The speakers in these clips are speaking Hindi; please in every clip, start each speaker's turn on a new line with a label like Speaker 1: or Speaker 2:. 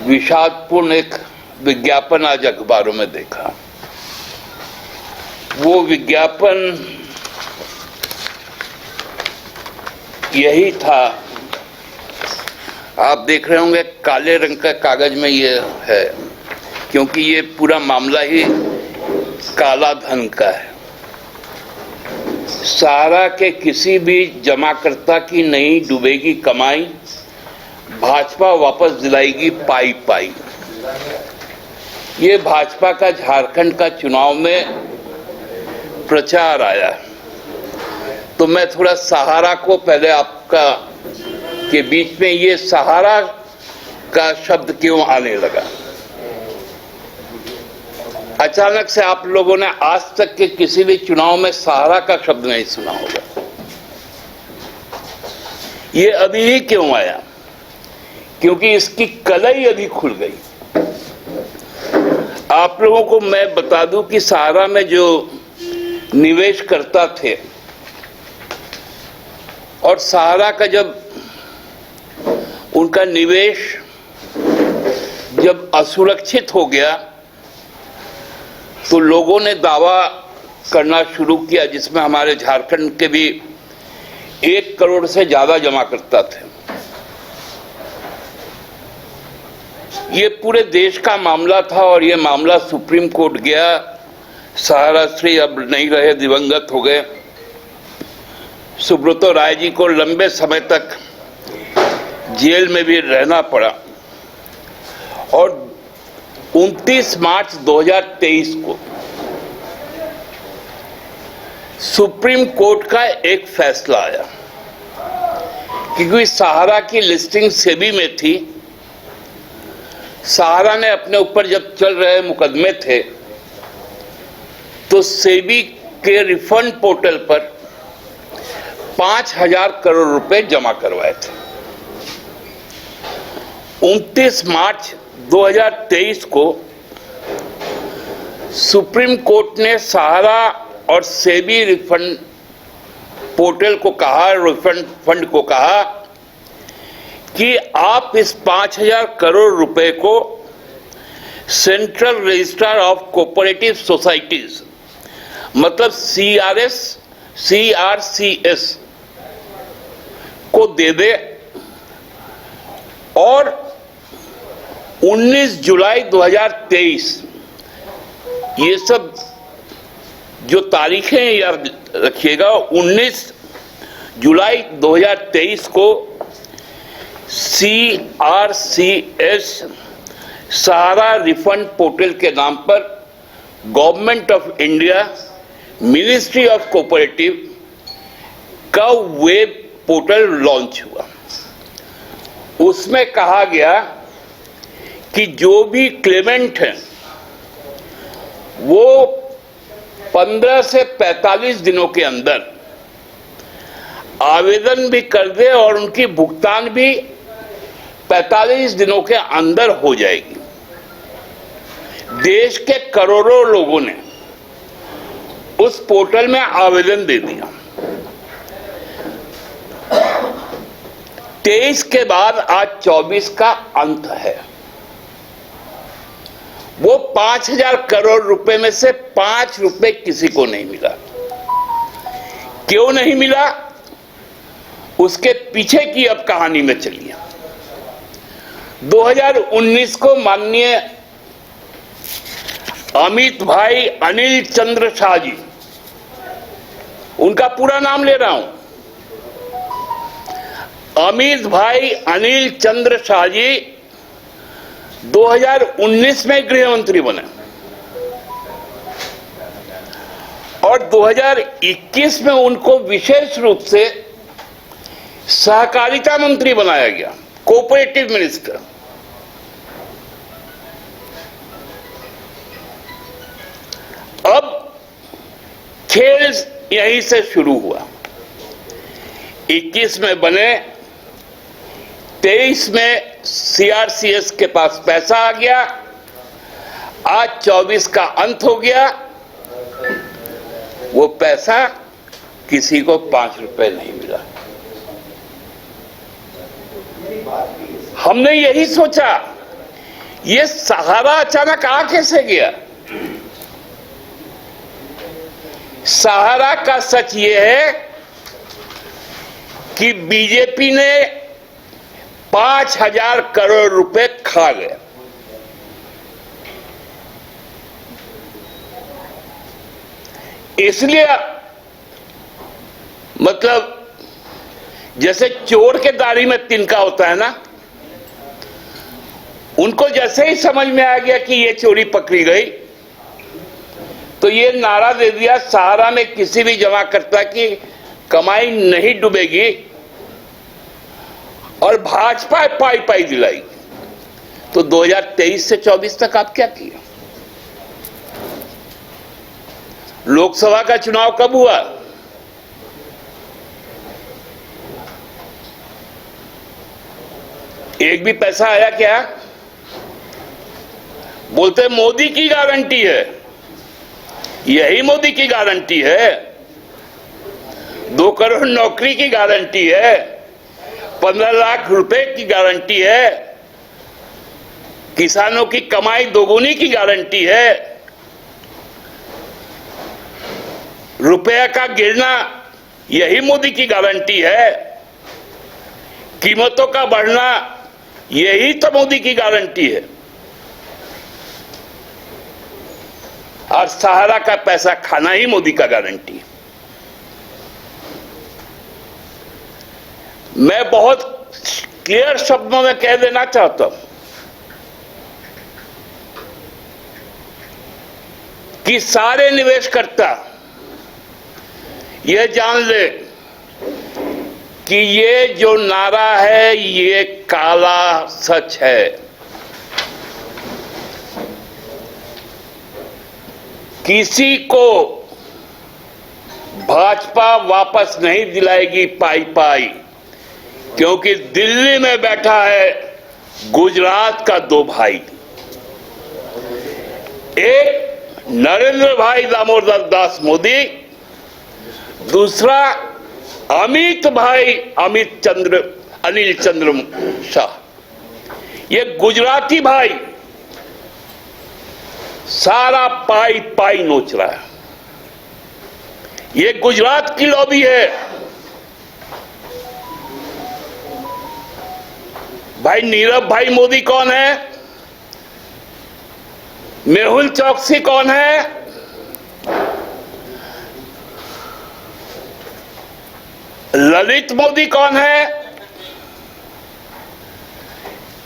Speaker 1: विषादपूर्ण एक विज्ञापन आज अखबारों में देखा। वो विज्ञापन यही था, आप देख रहे होंगे काले रंग का कागज में ये है, क्योंकि ये पूरा मामला ही काला धन का है। सहारा के किसी भी जमाकर्ता की नहीं डूबेगी कमाई, भाजपा वापस दिलाएगी पाई पाई। ये भाजपा का झारखंड का चुनाव में प्रचार आया। तो मैं थोड़ा सहारा को पहले आपका के बीच में, ये सहारा का शब्द क्यों आने लगा? अचानक से आप लोगों ने आज तक के किसी भी चुनाव में सहारा का शब्द नहीं सुना होगा। ये अभी ही क्यों आया? क्योंकि इसकी कलई अभी खुल गई। आप लोगों को मैं बता दूं कि सहारा में जो निवेश करता थे और सहारा का जब उनका निवेश जब असुरक्षित हो गया तो लोगों ने दावा करना शुरू किया, जिसमें हमारे झारखंड के भी 1 करोड़ से ज्यादा जमा करता थे। ये पूरे देश का मामला था और ये मामला सुप्रीम कोर्ट गया। सहारा श्री अब नहीं रहे, दिवंगत हो गए। सुब्रतो राय जी को लंबे समय तक जेल में भी रहना पड़ा और 29 मार्च 2023 को सुप्रीम कोर्ट का एक फैसला आया। क्योंकि सहारा की लिस्टिंग सेबी में थी, सहारा ने अपने ऊपर जब चल रहे मुकदमे थे तो सेबी के रिफंड पोर्टल पर 5,000 करोड़ रुपए जमा करवाए थे। 29 मार्च 2023 को सुप्रीम कोर्ट ने सहारा और सेबी रिफंड पोर्टल को कहा, रिफंड फंड को कहा कि आप इस 5,000 करोड़ रुपए को central registrar of cooperative societies, मतलब CRCS को दे दे और 19 जुलाई 2023, ये सब जो तारीखें याद रखिएगा, 19 जुलाई 2023 को CRCS सहारा रिफंड पोर्टल के नाम पर government of India, ministry of cooperative का वेब पोर्टल लॉन्च हुआ। उसमें कहा गया कि जो भी क्लेमेंट हैं वो 15 से 45 दिनों के अंदर आवेदन भी कर दे और उनकी भुगतान भी 45 दिनों के अंदर हो जाएगी। देश के करोड़ों लोगों ने उस पोर्टल में आवेदन दे दिया। 23 के बाद आज 24 का अंत है। वो 5,000 करोड़ रुपए में से 5 रुपए किसी को नहीं मिला। क्यों नहीं मिला, उसके पीछे की अब कहानी में चलिए। 2019 को माननीय अमित भाई अनिल चंद्र शाह जी, उनका पूरा नाम ले रहा हूं, अमित भाई अनिल चंद्र शाह जी 2019 में गृह मंत्री बने और 2021 में उनको विशेष रूप से सहकारिता मंत्री बनाया गया, कोऑपरेटिव मिनिस्टर। अब खेल यहीं से शुरू हुआ। 21 में बने, 23 में CRCS के पास पैसा आ गया, आज 24 का अंत हो गया। वो पैसा किसी को 5 रुपए नहीं मिला। हमने यही सोचा ये सहारा अचानक आ कैसे गया? सहारा का सच ये है कि बीजेपी ने 5,000 करोड़ रुपए खा गया। इसलिए मतलब जैसे चोर के दाढ़ी में तिनका होता है ना, उनको जैसे ही समझ में आ गया कि ये चोरी पकड़ी गई तो ये नारा दे दिया, सहारा में किसी भी जमाकर्ता की कमाई नहीं डूबेगी और भाजपा पाई पाई दिलाई। तो 2023 से 24 तक आप क्या किया? लोकसभा का चुनाव कब हुआ? एक भी पैसा आया क्या? बोलते मोदी की गारंटी है। यही मोदी की गारंटी है। 2 करोड़ नौकरी की गारंटी है, 15 लाख रुपए की गारंटी है, किसानों की कमाई दोगुनी की गारंटी है, रुपया का गिरना यही मोदी की गारंटी है, कीमतों का बढ़ना यही तो मोदी की गारंटी है। और सहारा का पैसा खाना ही मोदी का गारंटी है। मैं बहुत क्लियर शब्दों में कह देना चाहता हूं कि सारे निवेशकर्ता यह जान ले कि ये जो नारा है ये काला सच है। किसी को भाजपा वापस नहीं दिलाएगी पाई पाई, क्योंकि दिल्ली में बैठा है गुजरात का 2 भाई, एक नरेंद्र भाई दामोदर दास मोदी, दूसरा अनिल चंद्र शाह। ये गुजराती भाई सारा पाई पाई नोच रहा है। ये गुजरात की लॉबी है। भाई नीरव भाई मोदी कौन है? मेहुल चौकसी कौन है? ललित मोदी कौन है?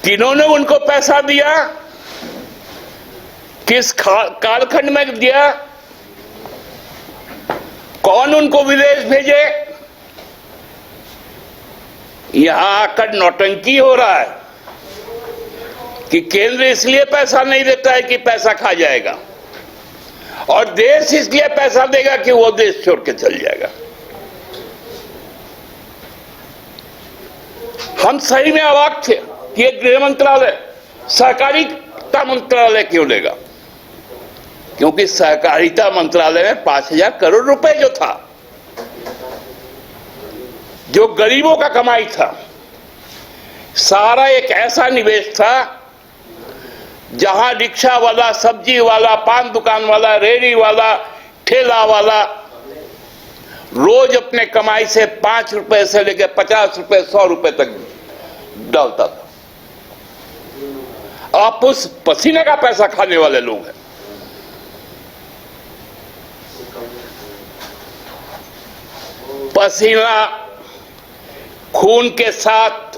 Speaker 1: किन्होंने उनको पैसा दिया? किस कालखंड में दिया? कौन उनको विदेश भेजे? यहां आकर नौटंकी हो रहा है कि केंद्र इसलिए पैसा नहीं देता है कि पैसा खा जाएगा, और देश इसलिए पैसा देगा कि वो देश छोड़ के चल जाएगा। हम सही में अवाक थे कि ये गृह मंत्रालय सहकारिता मंत्रालय क्यों लेगा, क्योंकि सहकारिता मंत्रालय में 5,000 करोड़ रुपए जो था, जो गरीबों का कमाई था, सारा एक ऐसा निवेश था जहां रिक्शा वाला, सब्जी वाला, पान दुकान वाला, रेहड़ी वाला, ठेला वाला रोज अपने कमाई से 5 रुपए से लेकर 50 रुपए, 100 रुपए तक डालता था। आप उस पसीने का पैसा खाने वाले लोग हैं। पसीना खून के साथ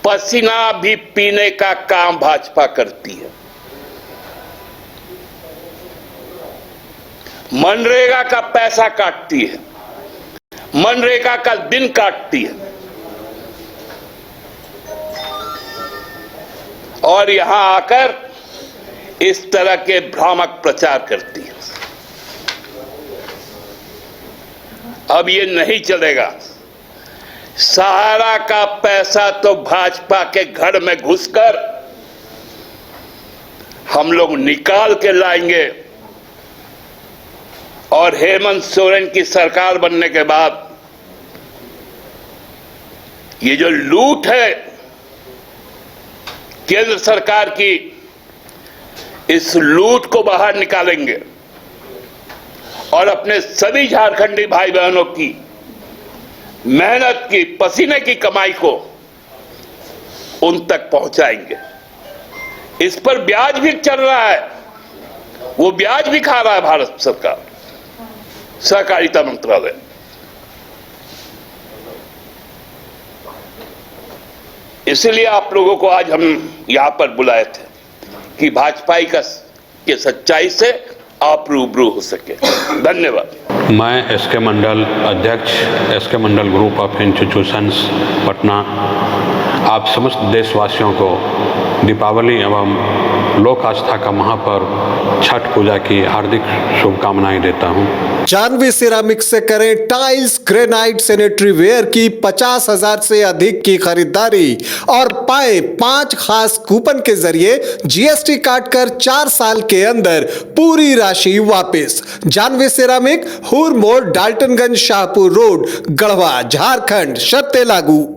Speaker 1: पसीना भी पीने का काम भाजपा करती है। मनरेगा का पैसा काटती है, मनरेगा का दिन काटती है, और यहां आकर इस तरह के भ्रामक प्रचार करती है। अब ये नहीं चलेगा। सहारा का पैसा तो भाजपा के घर में घुसकर हम लोग निकाल के लाएंगे, और हेमंत सोरेन की सरकार बनने के बाद ये जो लूट है केंद्र सरकार की, इस लूट को बाहर निकालेंगे और अपने सभी झारखंडी भाई बहनों की मेहनत की, पसीने की कमाई को उन तक पहुंचाएंगे। इस पर ब्याज भी चल रहा है, वो ब्याज भी खा रहा है भारत सरकार, सहकारिता मंत्रालय। इसलिए आप लोगों को आज हम यहां पर बुलाए थे कि भाजपाई के सच्चाई से आप रूबरू हो सके। धन्यवाद।
Speaker 2: मैं एसके मंडल, अध्यक्ष SK Mandal group of institutions Patna, आप समस्त देशवासियों को दीपावली एवं लोक आस्था का महापर्व छठ पूजा की हार्दिक शुभकामनाएं देता हूं।
Speaker 3: जानवी सिरामिक्स से करें टाइल्स, ग्रेनाइट, सैनिटरी वेयर की 50,000 से अधिक की खरीदारी और पाए 5 खास कूपन के जरिए जीएसटी काटकर 4 साल के अंदर पूरी राशि वापस। जानवी सिरामिक, हुर मोड़, डाल्टनगंज, शाहपुर रोड, गढ़वा, झारखंड। शर्तें लागू।